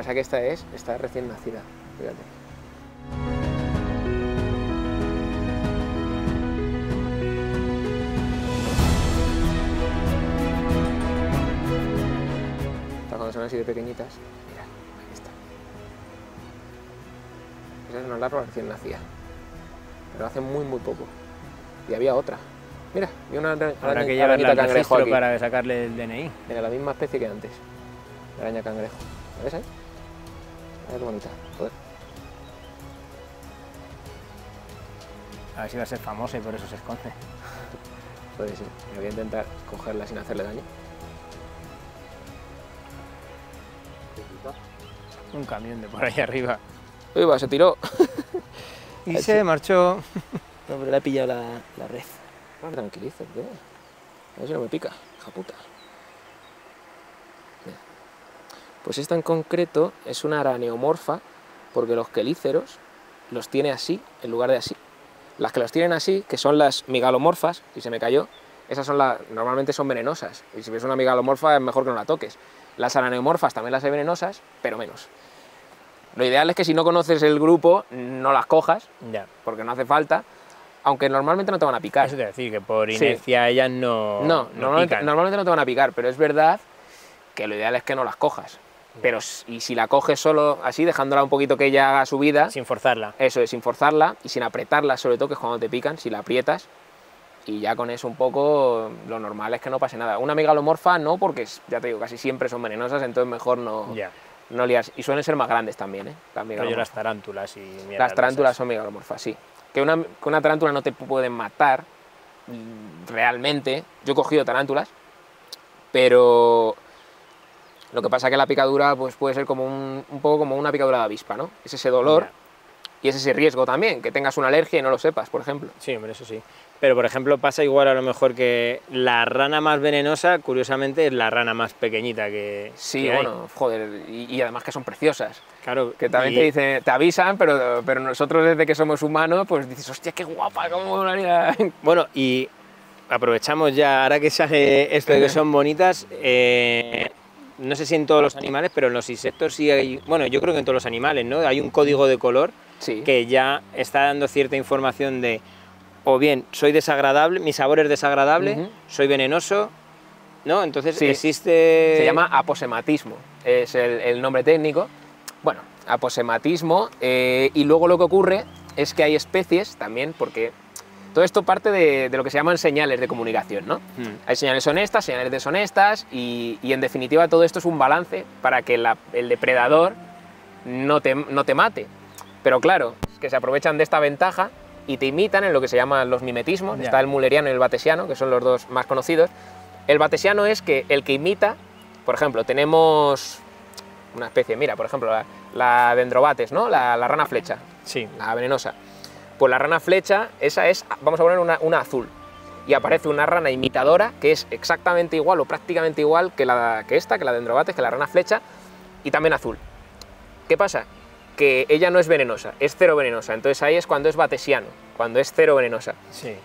pasa que esta es recién nacida, fíjate. Cuando son así de pequeñitas, mira, ahí está. Esa es una larva recién nacida, pero hace muy poco. Y había otra. Mira, vi una Habrá que llevarla al cangrejo registro aquí. para sacarle el DNI. Mira, la misma especie que antes, la araña cangrejo. ¿La ves ahí? Mira qué bonita. Joder. A ver si va a ser famosa y por eso se esconde. Puede ser. Voy a intentar cogerla sin hacerle daño. Un camión de por ahí arriba. Uy, va, se tiró. Y se marchó. No, pero le ha pillado la red. No me tranquilices, ¿qué? A ver si no me pica, hija puta. Mira. Pues esta en concreto es una araneomorfa, porque los quelíceros los tiene así, en lugar de así. Las que los tienen así, que son las migalomorfas, si se me cayó, esas son normalmente son venenosas. Y si ves una migalomorfa es mejor que no la toques. Las araneomorfas también las hay venenosas, pero menos. Lo ideal es que si no conoces el grupo, no las cojas, Ya. porque no hace falta, aunque normalmente no te van a picar. Eso te decir, que por inercia Sí. ellas no normalmente no te van a picar, pero es verdad que lo ideal es que no las cojas. Pero y si la coges solo así, dejándola un poquito que ella haga su vida, sin forzarla. eso es, sin forzarla y sin apretarla, sobre todo, que es cuando te pican, si la aprietas, y ya con eso un poco lo normal es que no pase nada. Una megalomorfa no, porque ya te digo, casi siempre son venenosas, entonces mejor no liarse. Y suelen ser más grandes también, ¿eh? Las tarántulas y mierdas. Las tarántulas son megalomorfas, sí. Que una tarántula no te pueden matar realmente. Yo he cogido tarántulas, pero lo que pasa es que la picadura pues puede ser como un poco como una picadura de avispa, ¿no? Es ese dolor y es ese riesgo también, que tengas una alergia y no lo sepas, por ejemplo. Sí, hombre, eso sí. Pero, por ejemplo, pasa igual a lo mejor que la rana más venenosa, curiosamente, es la rana más pequeñita que Sí, que bueno, joder, y además que son preciosas. Claro. Que también te dicen, te avisan, pero nosotros desde que somos humanos, pues dices, hostia, qué guapa, cómo molaría. Bueno, y aprovechamos ya, ahora que sale esto de que son bonitas, no sé si en todos los animales, pero en los insectos sí hay, bueno, yo creo que en todos los animales, ¿no? Hay un código de color que ya está dando cierta información de, o bien, soy desagradable, mi sabor es desagradable, soy venenoso, ¿no? Entonces existe... Se llama aposematismo, es el nombre técnico. Bueno, aposematismo, y luego lo que ocurre es que hay especies también, porque todo esto parte de lo que se llaman señales de comunicación, ¿no? Hay señales honestas, señales deshonestas, y en definitiva todo esto es un balance para que el depredador no te mate. Pero claro, es que se aprovechan de esta ventaja y te imitan en lo que se llaman los mimetismos. Está el mulleriano y el batesiano, que son los dos más conocidos. El batesiano es que el que imita, por ejemplo, tenemos una especie, mira, por ejemplo, la dendrobates, ¿no? La rana flecha, la venenosa. Pues la rana flecha, esa es, vamos a poner una azul, y aparece una rana imitadora que es exactamente igual o prácticamente igual que la dendrobates, que la rana flecha, y también azul. ¿Qué pasa? Que ella no es venenosa, es cero venenosa, entonces ahí es cuando es batesiano, cuando es cero venenosa.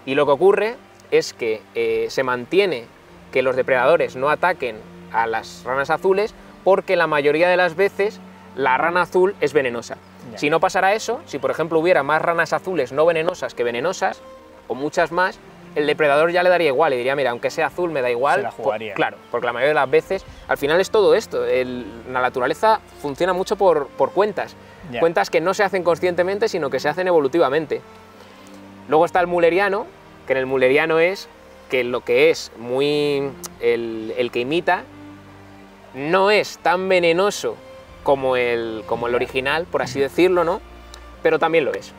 Y lo que ocurre es que se mantiene que los depredadores no ataquen a las ranas azules porque la mayoría de las veces la rana azul es venenosa. Si no pasara eso, si por ejemplo hubiera más ranas azules no venenosas que venenosas, o muchas más, el depredador ya le daría igual y diría, mira, aunque sea azul me da igual. Se la jugaría. Claro, porque la mayoría de las veces, al final es todo esto, la naturaleza funciona mucho por cuentas. Cuentas que no se hacen conscientemente, sino que se hacen evolutivamente. Luego está el mulleriano, que en el mulleriano es que lo que es muy... el que imita no es tan venenoso como el original, por así decirlo, ¿no? Pero también lo es.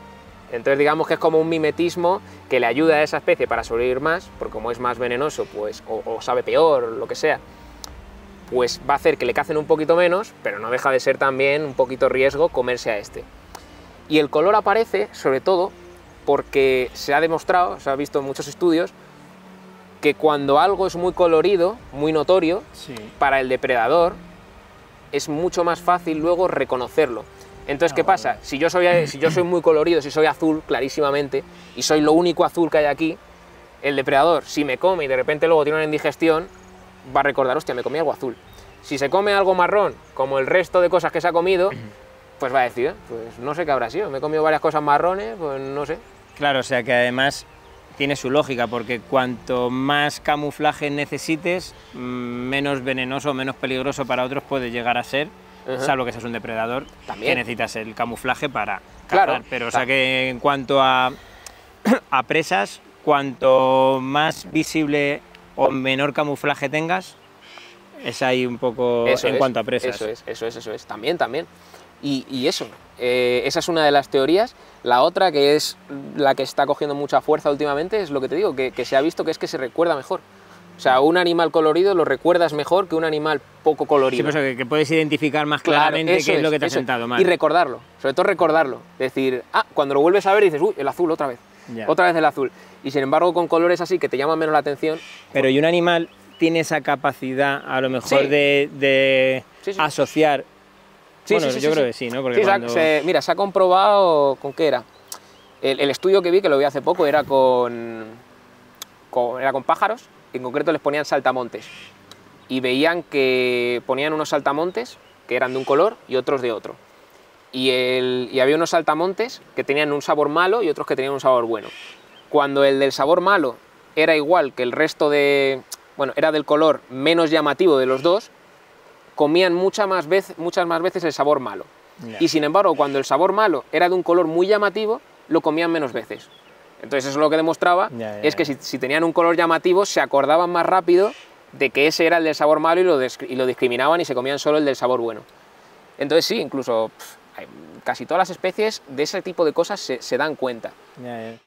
Entonces digamos que es como un mimetismo que le ayuda a esa especie para sobrevivir más, porque como es más venenoso, pues, o sabe peor, o lo que sea, pues va a hacer que le cacen un poquito menos, pero no deja de ser también un poquito riesgo comerse a este. Y el color aparece, sobre todo, porque se ha demostrado, se ha visto en muchos estudios, que cuando algo es muy colorido, muy notorio, para el depredador, es mucho más fácil luego reconocerlo. Entonces, ¿qué pasa? Si yo soy muy colorido, si soy azul, clarísimamente, y soy lo único azul que hay aquí, el depredador, si me come y de repente luego tiene una indigestión, va a recordar, hostia, me comí algo azul. Si se come algo marrón, como el resto de cosas que se ha comido, pues va a decir, pues no sé qué habrá sido, me he comido varias cosas marrones, pues no sé. Claro, o sea que además tiene su lógica, porque cuanto más camuflaje necesites, menos venenoso o menos peligroso para otros puede llegar a ser, salvo que seas un depredador, También. que necesitas el camuflaje para Claro, cazar. Pero o sea que en cuanto a presas, cuanto más visible o menor camuflaje tengas, es ahí un poco cuanto a presas. Eso es. También. Y eso, esa es una de las teorías. La otra, que es la que está cogiendo mucha fuerza últimamente, es lo que te digo, que se ha visto que es que se recuerda mejor. O sea, un animal colorido lo recuerdas mejor que un animal poco colorido. Sí, pues que puedes identificar más claramente qué es lo que te ha sentado mal. Y recordarlo, sobre todo recordarlo. Decir, cuando lo vuelves a ver dices, uy, el azul otra vez. Ya. Otra vez el azul. Y sin embargo, con colores así que te llaman menos la atención. Pero ¿y un animal tiene esa capacidad a lo mejor Sí. de asociar? Sí, Bueno, sí, yo creo que sí, ¿no? Porque cuando... mira, se ha comprobado, ¿con qué era? El estudio que vi, que lo vi hace poco, era con pájaros, en concreto les ponían saltamontes. Y veían que ponían unos saltamontes que eran de un color y otros de otro. Y había unos saltamontes que tenían un sabor malo y otros que tenían un sabor bueno. Cuando el del sabor malo era igual que el resto era del color menos llamativo de los dos, comían muchas más veces el sabor malo. Ya. Y sin embargo, cuando el sabor malo era de un color muy llamativo, lo comían menos veces. Entonces eso lo que demostraba es que si tenían un color llamativo, se acordaban más rápido de que ese era el del sabor malo y lo discriminaban y se comían solo el del sabor bueno. Entonces sí, incluso casi todas las especies de ese tipo de cosas se dan cuenta. Ya.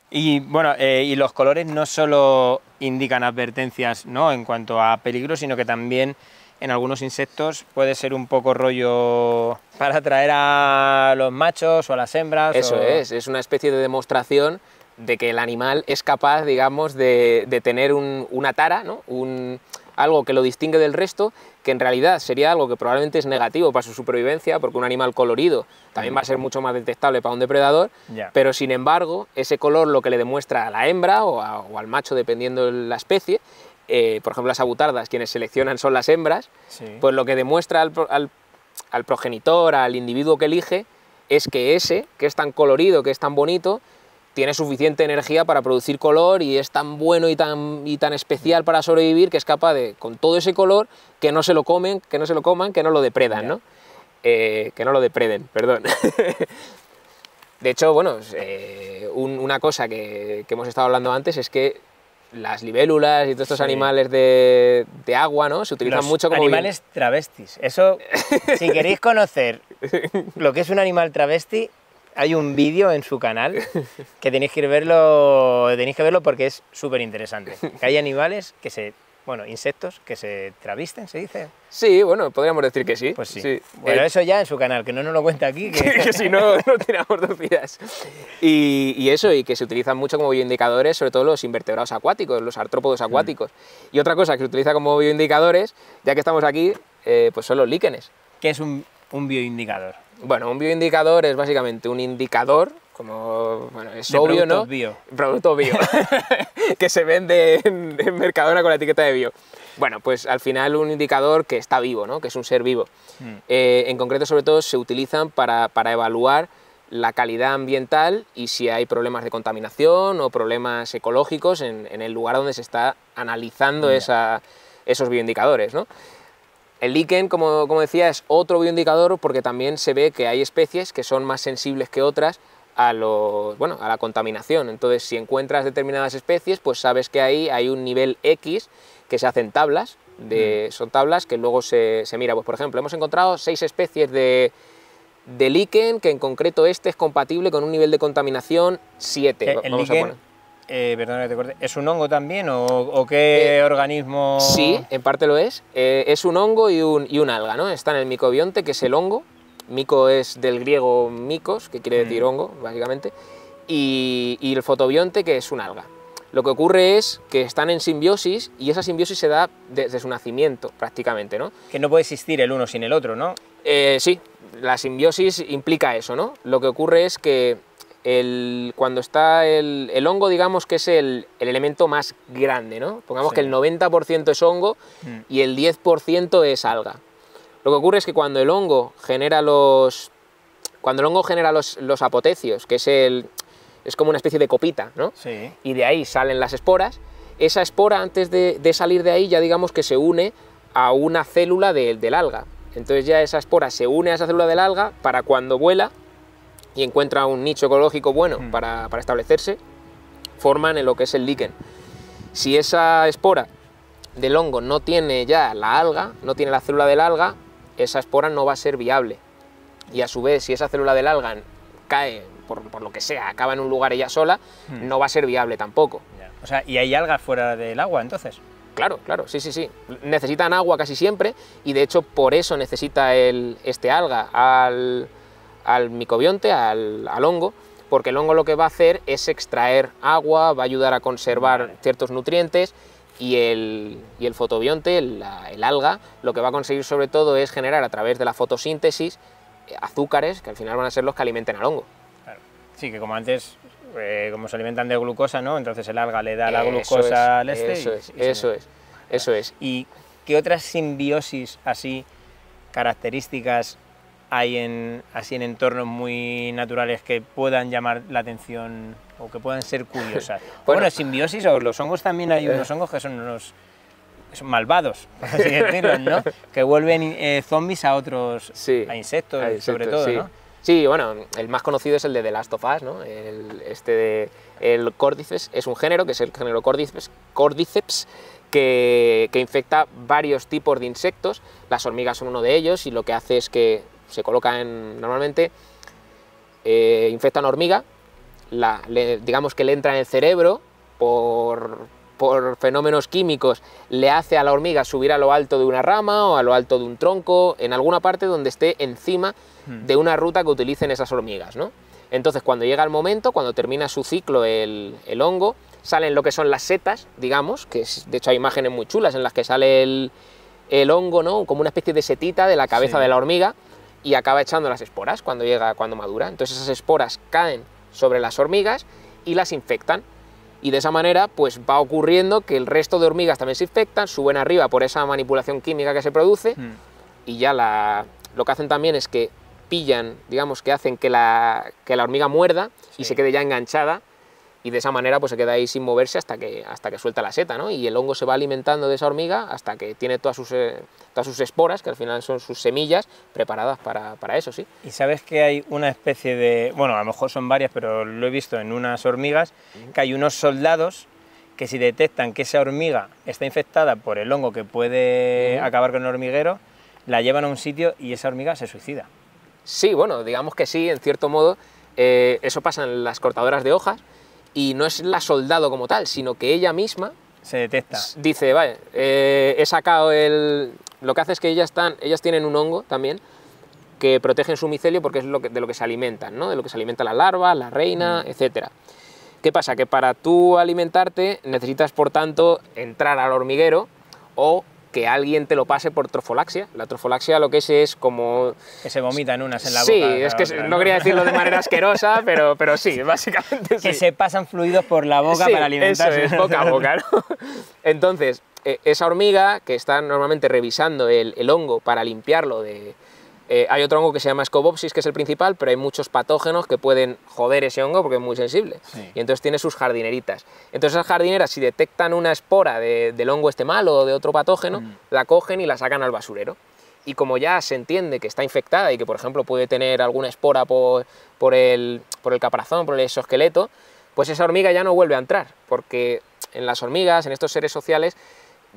Y bueno, y los colores no solo indican advertencias, ¿no?, en cuanto a peligro, sino que también en algunos insectos puede ser un poco rollo para atraer a los machos o a las hembras. Eso es una especie de demostración de que el animal es capaz, digamos, de tener una tara, ¿no? Algo que lo distingue del resto, que en realidad sería algo que probablemente es negativo para su supervivencia, porque un animal colorido también va a ser mucho más detectable para un depredador, pero sin embargo, ese color lo que le demuestra a la hembra o al macho, dependiendo de la especie, por ejemplo las abutardas, quienes seleccionan son las hembras, pues lo que demuestra al progenitor, al individuo que elige, es que ese, que es tan colorido, que es tan bonito, tiene suficiente energía para producir color y es tan bueno y tan especial para sobrevivir que es capaz de, con todo ese color, que no se lo coman, que no lo depredan, ¿no? Que no lo depreden, perdón. De hecho, bueno, una cosa que hemos estado hablando antes es que las libélulas y todos estos animales de agua, ¿no?, se utilizan mucho como animales travestis. Eso, si queréis conocer lo que es un animal travesti, hay un vídeo en su canal que tenéis que verlo porque es súper interesante. Que hay animales insectos que se travisten, ¿se dice? Sí, bueno, podríamos decir que sí. Pues sí. Bueno, eso ya en su canal, que no nos lo cuenta aquí. Que si no, no tiramos dos vidas. Y que se utilizan mucho como bioindicadores, sobre todo los invertebrados acuáticos, los artrópodos acuáticos. Y otra cosa que se utiliza como bioindicadores, ya que estamos aquí, pues son los líquenes. ¿Qué es un bioindicador? Bueno, un bioindicador es básicamente un indicador, como es obvio, ¿no? Producto bio. Que se vende en Mercadona con la etiqueta de bio. Bueno, pues al final un indicador que está vivo, ¿no?, que es un ser vivo. En concreto, sobre todo, se utilizan para evaluar la calidad ambiental y si hay problemas de contaminación o problemas ecológicos en el lugar donde se está analizando esos bioindicadores, ¿no? El líquen, como decía, es otro bioindicador porque también se ve que hay especies que son más sensibles que otras a la contaminación. Entonces, si encuentras determinadas especies, pues sabes que ahí hay un nivel X que se hacen tablas, son tablas que luego se mira. Pues, por ejemplo, hemos encontrado 6 especies de líquen, que en concreto este es compatible con un nivel de contaminación 7. ¿El líquen, perdona que te corte, es un hongo también o qué organismo? Sí, en parte lo es. Es un hongo y un alga, ¿no? Está en el micobionte, que es el hongo. Mico es del griego micos, que quiere decir hongo, básicamente, y el fotobionte, que es un alga. Lo que ocurre es que están en simbiosis y esa simbiosis se da desde su nacimiento, prácticamente, ¿no? Que no puede existir el uno sin el otro, ¿no? Sí, la simbiosis implica eso, ¿no? Lo que ocurre es que cuando está el hongo, digamos que es el elemento más grande, ¿no? Pongamos que el 90% es hongo y el 10% es alga. Lo que ocurre es que cuando el hongo genera los apotecios, que es como una especie de copita, ¿no? Sí. Y de ahí salen las esporas, esa espora antes de salir de ahí ya digamos que se une a una célula del alga. Entonces ya esa espora se une a esa célula del alga para cuando vuela y encuentra un nicho ecológico bueno para establecerse, forman en lo que es el líquen. Si esa espora del hongo no tiene ya la alga, no tiene la célula del alga, esa espora no va a ser viable. Y a su vez, si esa célula del alga cae, por lo que sea, acaba en un lugar ella sola, no va a ser viable tampoco. Ya. O sea, ¿y hay algas fuera del agua entonces? Claro, claro, sí, sí, sí. Necesitan agua casi siempre y de hecho por eso necesita este alga al micobionte, al hongo, porque el hongo lo que va a hacer es extraer agua, va a ayudar a conservar ciertos nutrientes y el fotobionte, el alga, lo que va a conseguir sobre todo es generar a través de la fotosíntesis azúcares que al final van a ser los que alimenten al hongo. Claro. Sí, que como antes, como se alimentan de glucosa, ¿no? Entonces el alga le da la glucosa al este. Eso es. ¿Y qué otras simbiosis así características hay así en entornos muy naturales que puedan llamar la atención o que puedan ser curiosas? Bueno, simbiosis o los hongos también hay unos hongos que son son malvados, por así decirlo, ¿no? Que vuelven zombies a otros, a insectos sobre todo, ¿no? Sí, bueno, el más conocido es el de The Last of Us, ¿no? El Cordyceps es un género, que es el género Cordyceps, que infecta varios tipos de insectos. Las hormigas son uno de ellos y lo que hace es que se coloca normalmente infecta a una hormiga, digamos que le entra en el cerebro por fenómenos químicos, le hace a la hormiga subir a lo alto de una rama o a lo alto de un tronco, en alguna parte donde esté encima de una ruta que utilicen esas hormigas, ¿no? Entonces cuando llega el momento, cuando termina su ciclo el hongo, salen lo que son las setas, digamos, que de hecho hay imágenes muy chulas en las que sale el hongo, ¿no? Como una especie de setita de la cabeza de la hormiga y acaba echando las esporas cuando madura. Entonces esas esporas caen sobre las hormigas y las infectan. Y de esa manera pues va ocurriendo que el resto de hormigas también se infectan, suben arriba por esa manipulación química que se produce y ya lo que hacen también es que pillan, digamos que hacen que la hormiga muerda y se quede ya enganchada y de esa manera pues se queda ahí sin moverse hasta que suelta la seta, ¿no? Y el hongo se va alimentando de esa hormiga hasta que tiene todas sus esporas, que al final son sus semillas, preparadas para eso, sí. Y sabes que hay una especie de, bueno, a lo mejor son varias, pero lo he visto en unas hormigas, que hay unos soldados que si detectan que esa hormiga está infectada por el hongo que puede acabar con el hormiguero, la llevan a un sitio y esa hormiga se suicida. Sí, bueno, digamos que sí, en cierto modo, eso pasa en las cortadoras de hojas, y no es la soldado como tal, sino que ella misma se detecta. Dice, vale, he sacado lo que hace es que ellas tienen un hongo también que protegen su micelio porque es de lo que se alimentan, ¿no? De lo que se alimenta la larva, la reina, etc. ¿Qué pasa? Que para tú alimentarte necesitas, por tanto, entrar al hormiguero o que alguien te lo pase por trofolaxia. La trofolaxia lo que es como... Que se vomitan unas en la boca. Sí, es que no quería decirlo de manera asquerosa, pero sí, básicamente sí. Que se pasan fluidos por la boca para alimentarse. Eso es, boca a boca, ¿no? Entonces, esa hormiga que está normalmente revisando el hongo para limpiarlo hay otro hongo que se llama Scopopsis, que es el principal, pero hay muchos patógenos que pueden joder ese hongo porque es muy sensible. Sí. Y entonces tiene sus jardineritas. Entonces esas jardineras, si detectan una espora del hongo este malo o de otro patógeno, la cogen y la sacan al basurero. Y como ya se entiende que está infectada y que, por ejemplo, puede tener alguna espora por el caparazón, por el exoesqueleto, pues esa hormiga ya no vuelve a entrar, porque en las hormigas, en estos seres sociales,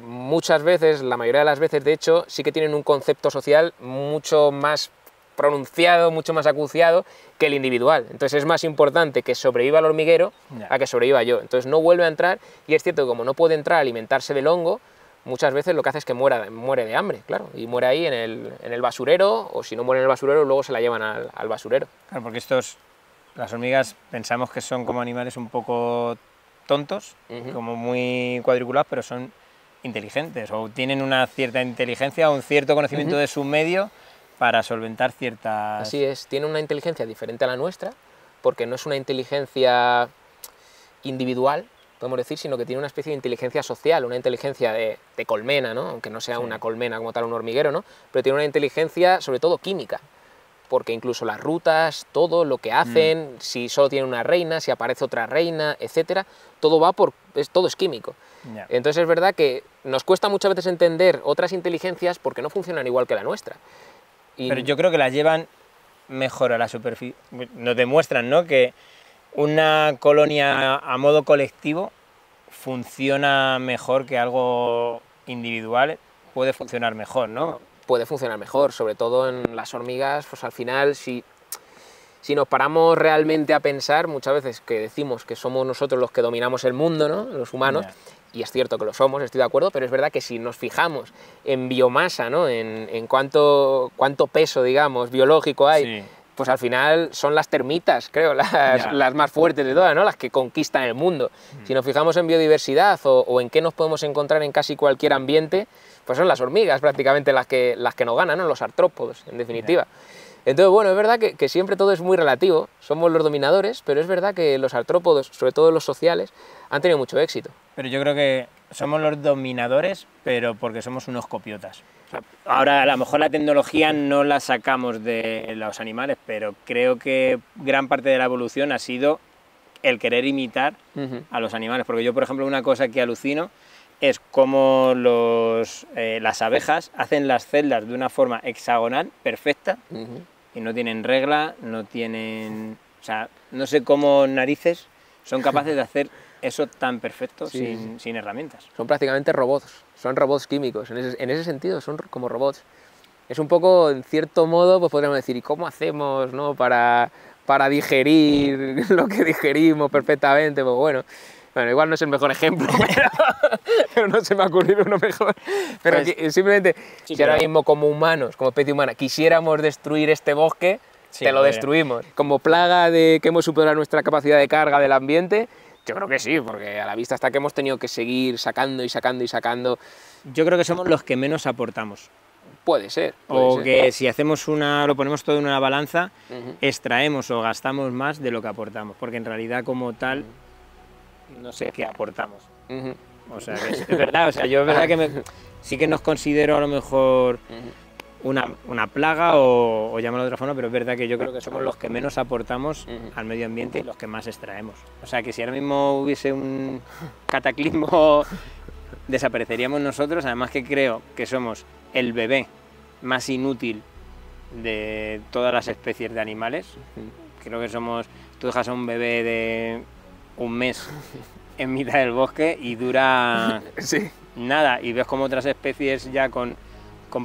muchas veces, la mayoría de las veces de hecho, sí que tienen un concepto social mucho más pronunciado, mucho más acuciado que el individual. Entonces es más importante que sobreviva el hormiguero a que sobreviva yo. Entonces no vuelve a entrar y es cierto que como no puede entrar a alimentarse del hongo, muchas veces lo que hace es que muere de hambre, claro, y muere ahí en el basurero, o si no muere en el basurero, luego se la llevan al basurero. Claro, porque las hormigas pensamos que son como animales un poco tontos, como muy cuadriculados, pero son inteligentes o tienen una cierta inteligencia o un cierto conocimiento de su medio para solventar ciertas... Así es, tienen una inteligencia diferente a la nuestra porque no es una inteligencia individual, podemos decir, sino que tiene una especie de inteligencia social, una inteligencia de colmena, ¿no? Aunque no sea una colmena como tal, un hormiguero, ¿no? Pero tiene una inteligencia sobre todo química, porque incluso las rutas, todo lo que hacen, si solo tiene una reina, si aparece otra reina, etcétera, todo va todo es químico. Ya. Entonces es verdad que nos cuesta muchas veces entender otras inteligencias porque no funcionan igual que la nuestra. Pero yo creo que las llevan mejor a la superficie. Nos demuestran, ¿no?, que una colonia a modo colectivo funciona mejor que algo individual, puede funcionar mejor, ¿no? Puede funcionar mejor, sobre todo en las hormigas, pues al final si nos paramos realmente a pensar, muchas veces que decimos que somos nosotros los que dominamos el mundo, ¿no?, los humanos, y es cierto que lo somos, estoy de acuerdo, pero es verdad que si nos fijamos en biomasa, ¿no?, en cuánto peso, digamos, biológico hay, pues al final son las termitas, creo, las más fuertes de todas, ¿no?, las que conquistan el mundo. Si nos fijamos en biodiversidad o en qué nos podemos encontrar en casi cualquier ambiente, pues son las hormigas prácticamente las que nos ganan, ¿no?, los artrópodos, en definitiva. Entonces, bueno, es verdad que siempre todo es muy relativo, somos los dominadores, pero es verdad que los artrópodos, sobre todo los sociales, han tenido mucho éxito. Pero yo creo que somos los dominadores, pero porque somos unos copiotas. Ahora, a lo mejor la tecnología no la sacamos de los animales, pero creo que gran parte de la evolución ha sido el querer imitar a los animales. Porque yo, por ejemplo, una cosa que alucino es cómo las abejas hacen las celdas de una forma hexagonal, perfecta, y no tienen regla, no tienen... O sea, no sé cómo narices son capaces de hacer eso tan perfecto sin herramientas. Son prácticamente robots, son robots químicos, en ese sentido son como robots. Es un poco, en cierto modo, pues podríamos decir, ¿y cómo hacemos, ¿no?, para digerir lo que digerimos perfectamente? Pues bueno, igual no es el mejor ejemplo, pero no se me ha ocurrido uno mejor. Pero pues, simplemente, si ahora mismo como humanos, como especie humana, quisiéramos destruir este bosque, te lo destruimos. Como plaga de que hemos superado nuestra capacidad de carga del ambiente, yo creo que sí, porque a la vista está que hemos tenido que seguir sacando y sacando y sacando. Yo creo que somos los que menos aportamos. Puede ser. Que si hacemos lo ponemos todo en una balanza, extraemos o gastamos más de lo que aportamos, porque en realidad como tal no sé qué aportamos. O sea, que es verdad, o sea, yo es verdad que sí que nos considero a lo mejor una plaga o llamarlo de otra forma, pero es verdad que yo creo que somos los que menos aportamos al medio ambiente y los que más extraemos. O sea, que si ahora mismo hubiese un cataclismo, desapareceríamos nosotros, además que creo que somos el bebé más inútil de todas las especies de animales. Creo que tú dejas a un bebé de un mes en mitad del bosque y dura nada, y ves como otras especies ya con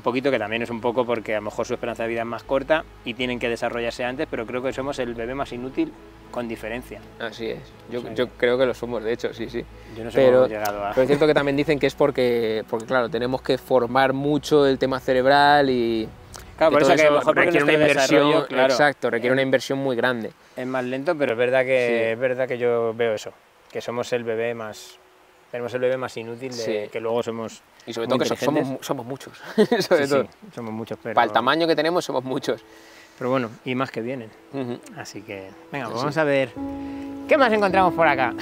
poquito, que también es un poco porque a lo mejor su esperanza de vida es más corta y tienen que desarrollarse antes, pero creo que somos el bebé más inútil con diferencia. Así es, yo creo que lo somos, de hecho, sí. Yo no sé cómo hemos llegado a... Pero es cierto que también dicen que es porque claro, tenemos que formar mucho el tema cerebral y... Claro, por eso que a lo mejor requiere una inversión, exacto, requiere una inversión muy grande. Es más lento, pero es verdad que yo veo eso, que somos el bebé más... Tenemos el bebé más inútil, que luego somos... Y sobre todo que somos muchos. Sobre todo. Somos muchos, pero... Para el tamaño que tenemos somos muchos. Pero bueno, y más que vienen. Así que, venga, pues vamos a ver qué más encontramos por acá.